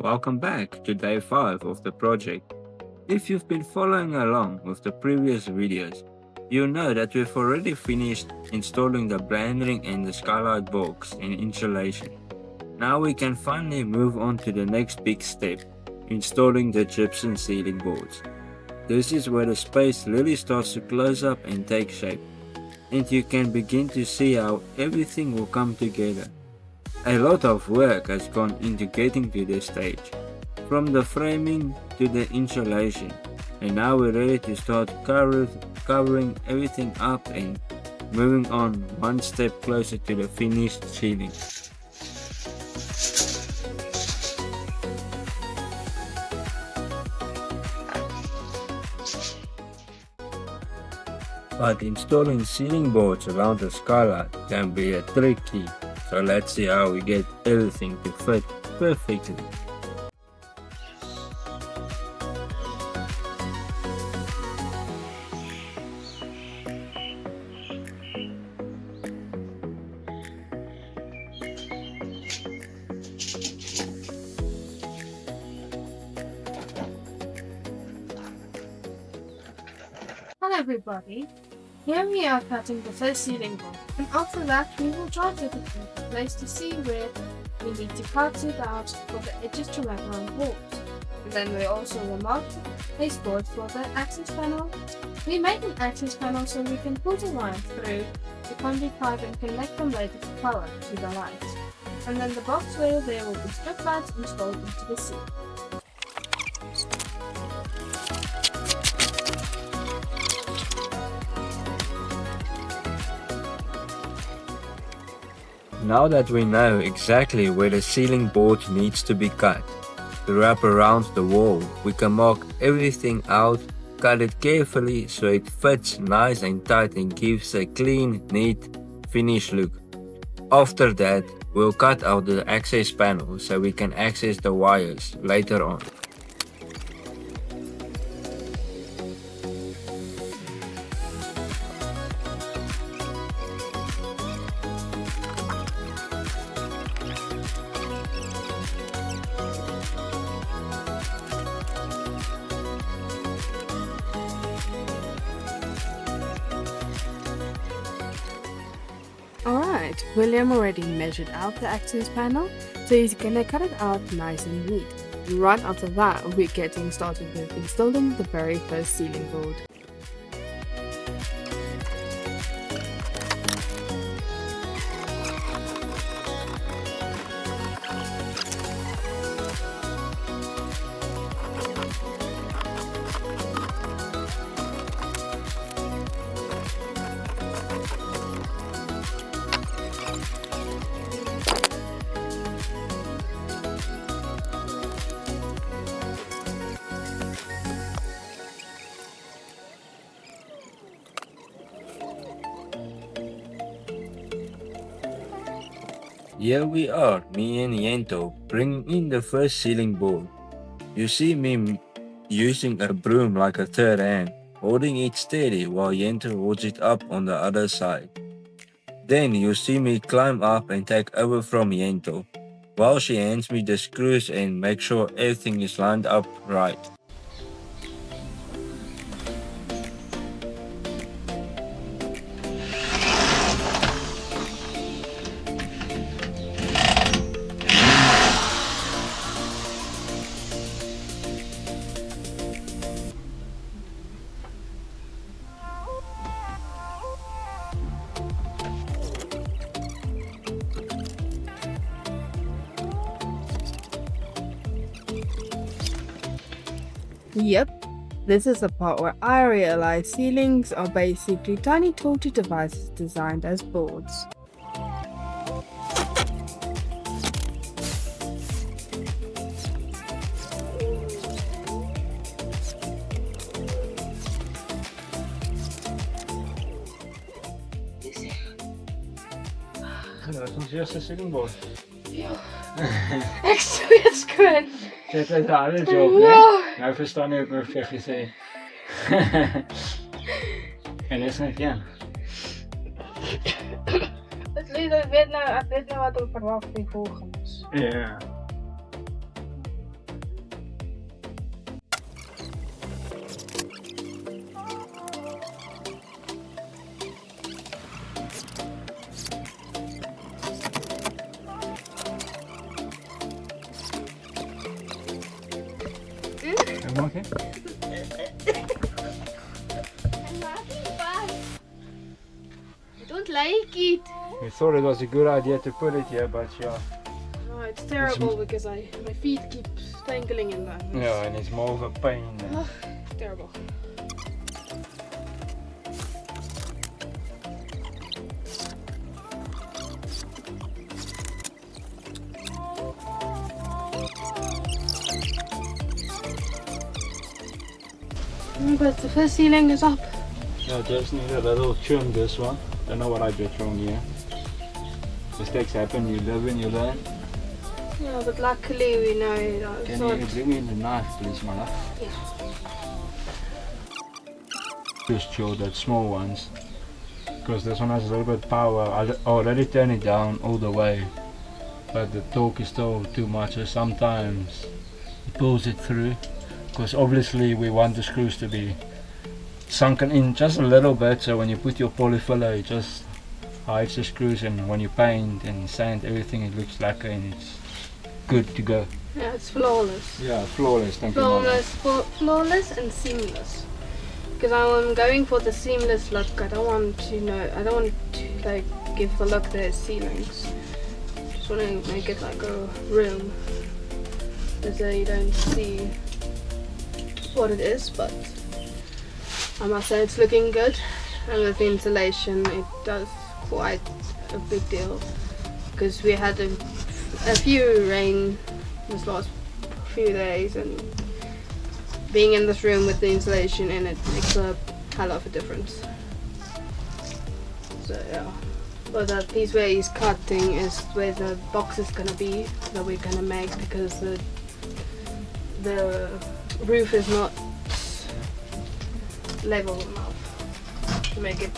welcome back to day 5 of the project. If you've been following along with the previous videos, you'll know that we've already finished installing the branding and the skylight box and insulation. Now we can finally move on to the next big step, installing the gypsum ceiling boards. This is where the space really starts to close up and take shape, and you can begin to see how everything will come together. A lot of work has gone into getting to this stage, from the framing to the insulation, and now we're ready to start covering everything up and moving on one step closer to the finished ceiling. But installing ceiling boards around the skylight can be a tricky, so let's see how we get everything to fit perfectly. Hello everybody, here we are cutting the first ceiling board, and after that we will try to put it into place to see where we need to cut it out for the edges to wrap around walls. And then we also remarked a board for the access panel. We made an access panel so we can put a line through the conduit pipe and connect them later to power to the lights. And then the box where there will be strip lights installed into the ceiling. Now that we know exactly where the ceiling board needs to be cut to wrap around the wall, we can mark everything out, cut it carefully so it fits nice and tight and gives a clean, neat, finished look. After that, we'll cut out the access panel so we can access the wires later on. Alright, William already measured out the access panel, so he's gonna cut it out nice and neat. Right after that, we're getting started with installing the very first ceiling board. Here we are, me and Yento, bringing in the first ceiling board. You see me using a broom like a third hand, holding it steady while Yento holds it up on the other side. Then you see me climb up and take over from Yento, while she hands me the screws and make sure everything is lined up right. Yep, this is the part where I realized ceilings are basically tiny torture devices designed as boards. Dat is ons eerste ceiling board. Ja, ik doe het gewoon. Zet het aan het job, Ja. Nou verstaan je ook nog veel gezegd. En is het ja. Het lied, ik weet nou wat er vanaf die volgende is. Ja. maken? I don't like it. We thought it was a good idea to put it here, but yeah. No, it's terrible because my feet keep tangling in that. Yeah, and it's more of a pain. It's terrible. But the first ceiling is up. Yeah, just need a little trim this one. Don't know what I did wrong here. Mistakes happen, you live and you learn. Yeah, but luckily we know it's Can not. you bring me the knife, please, my love? Yeah. Just chill that small ones. Because this one has a little bit of power. I already turned it down all the way. But the torque is still too much, so sometimes it pulls it through. Because obviously we want the screws to be sunken in just a little bit, so when you put your polyfiller it just hides the screws, and when you paint and sand everything it looks lacquer and it's good to go. Yeah, it's flawless. Yeah, flawless, thank you. Flawless and seamless. Because I'm going for the seamless look. I don't want to like give the look the ceilings. Just want to make it like a room, so you don't see what it is. But I must say it's looking good, and with the insulation it does quite a big deal, because we had a few rain this last few days, and being in this room with the insulation in it makes a hell of a difference. So yeah, but that piece where he's cutting is where the box is gonna be that we're gonna make, because the roof is not level enough to make it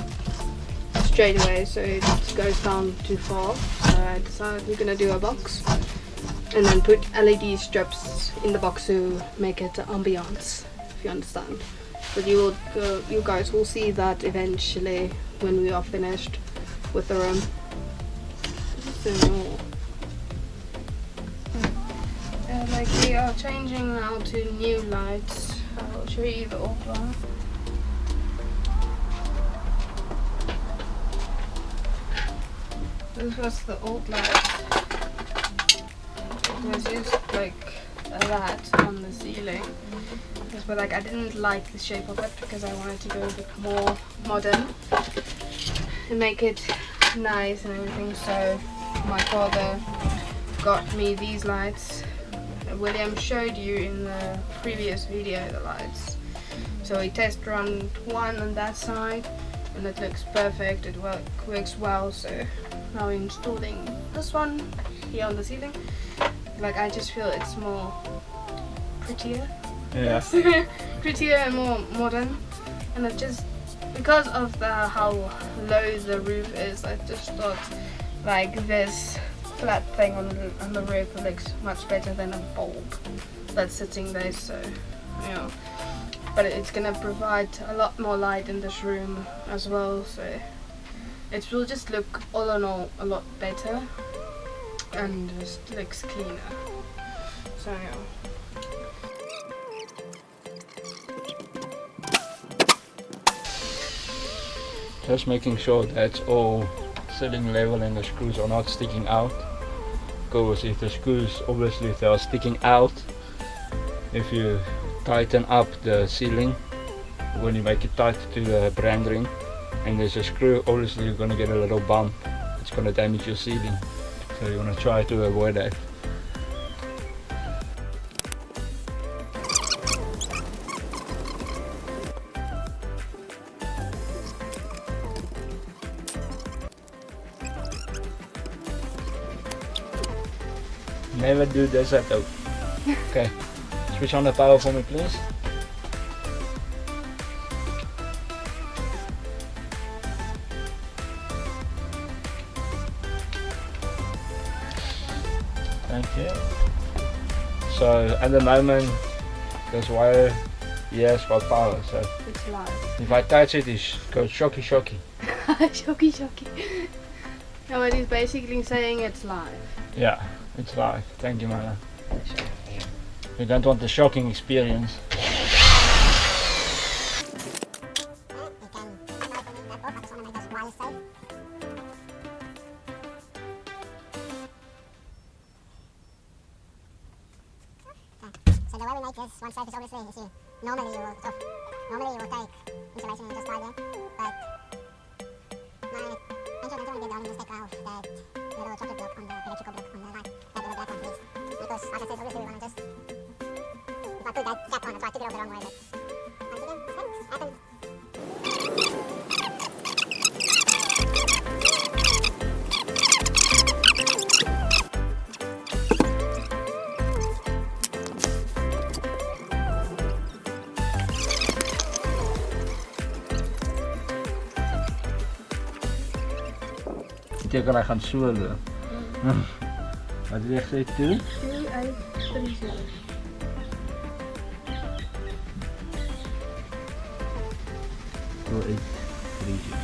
straight away, so it goes down too far. So I decided we're gonna do a box and then put LED strips in the box to make it ambiance, if you understand. But you guys will see that eventually when we are finished with the room. So, like we are changing now to new lights. I'll show you the old one. This was the old light. It was used like that on the ceiling. But like I didn't like the shape of it because I wanted to go a bit more modern and make it nice and everything. So my father got me these lights. William showed you in the previous video the lights. So we test run one on that side and it looks perfect, it works well. So now we're installing this one here on the ceiling. Like I just feel it's more prettier. Yeah. Prettier and more modern, and it just because of how low the roof is, I just thought like this flat thing on the roof looks much better than a bulb that's sitting there. So yeah, but it's gonna provide a lot more light in this room as well, so it will just look all in all a lot better and just looks cleaner. So yeah. Just making sure that's all sitting level and the screws are not sticking out. Because if the screws, obviously if they are sticking out, if you tighten up the ceiling, when you make it tight to the brand ring and there's a screw, obviously you're going to get a little bump. It's going to damage your ceiling. So you want to try to avoid that. Never do this at home. Okay, switch on the power for me please. Thank you. So at the moment this wire here has got power, so It's live. if I touch it, it goes shocky shocky. Shocky. No, it is basically saying it's live. Yeah, it's live. Thank you, Mara. We don't want the shocking experience. because obviously you see, normally you will take insulation and just tie them, but my engineer told me that I will just take off that little chocolate block on the electrical block on the line, that little black one please, because as I said, obviously we want to just, if I put that cap on, so I took it off the wrong way, but once again, mistakes happen. Jy kan hy gaan solo. Wat het jy gesê toe? 2 uit 3 0. Go 8, 3, 0.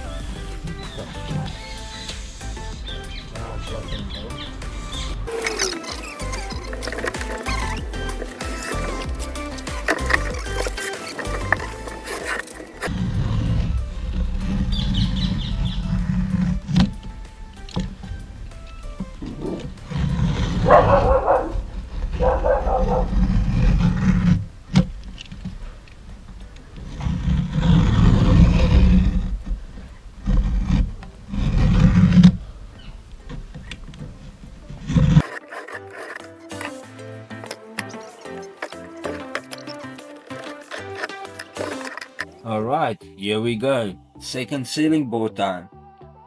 Alright, here we go. Second ceiling board time.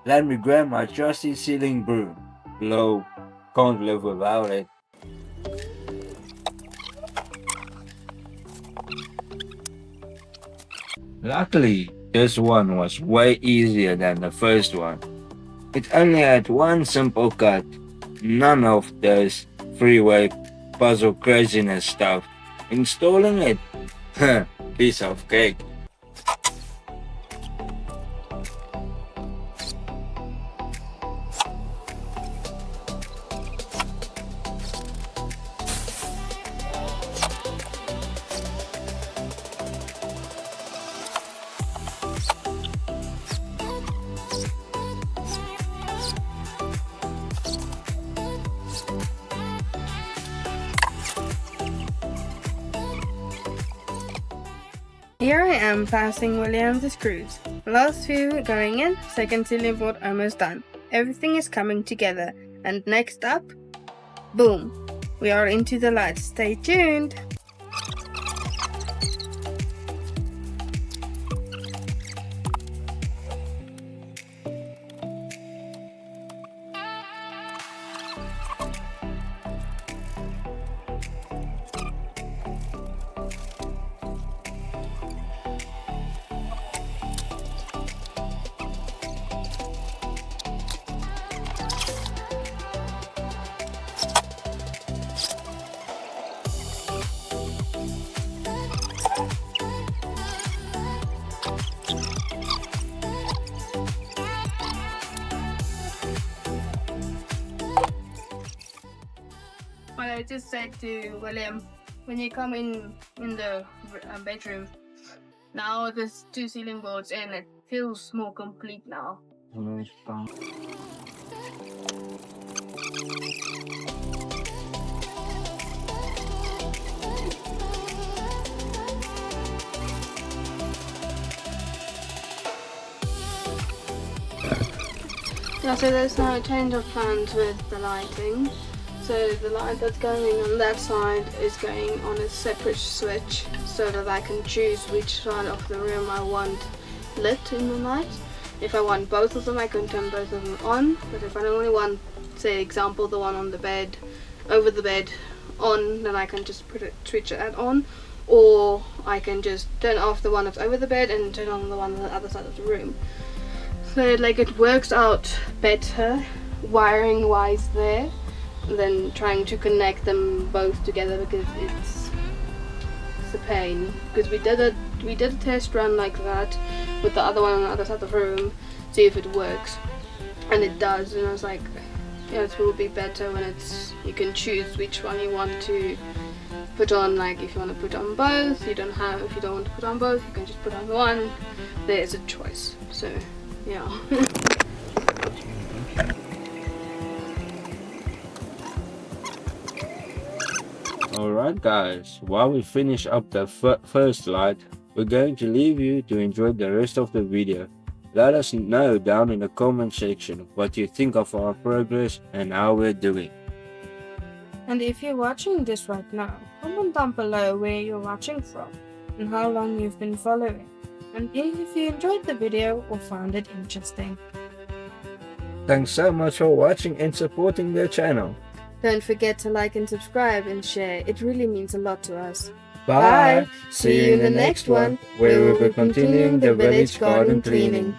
Let me grab my trusty ceiling broom. Low, can't live without it. Luckily, this one was way easier than the first one. It only had one simple cut. None of those freeway puzzle craziness stuff. Installing it? Piece of cake. Here I am passing William the screws. Last few going in, second ceiling board almost done. Everything is coming together. And next up, boom, we are into the lights. Stay tuned. Well, I just said to William, when you come in the bedroom, now there's 2 ceiling boards and it feels more complete now. Yeah, so there's now a change of plans with the lighting. So the light that's going on that side is going on a separate switch so that I can choose which side of the room I want lit in the night. If I want both of them, I can turn both of them on, but if I only want, say example, the one on the bed, over the bed on, then I can just switch that on, or I can just turn off the one that's over the bed and turn on the one on the other side of the room. So like it works out better wiring wise there than trying to connect them both together, because it's a pain. Because we did a test run like that with the other one on the other side of the room, see if it works, and it does. And I was like, yeah, it will be better when you can choose which one you want to put on. Like if you want to put on both, if you don't want to put on both, you can just put on one. There's a choice. So yeah. Alright guys, while we finish up the first slide, we're going to leave you to enjoy the rest of the video. Let us know down in the comment section what you think of our progress and how we're doing. And if you're watching this right now, comment down below where you're watching from and how long you've been following, and if you enjoyed the video or found it interesting. Thanks so much for watching and supporting the channel. Don't forget to like and subscribe and share, it really means a lot to us. Bye! See you in the next one, where we'll be continuing the village garden cleaning.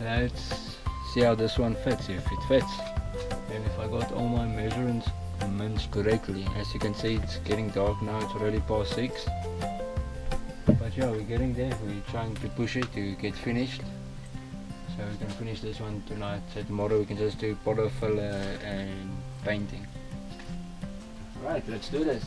Let's see how this one fits, if it fits, and if I got all my measurements correctly. As you can see, it's getting dark now, it's already past 6, but yeah, we're getting there. We're trying to push it to get finished, so we can finish this one tonight, so tomorrow we can just do bottle filler and painting. Right, let's do this.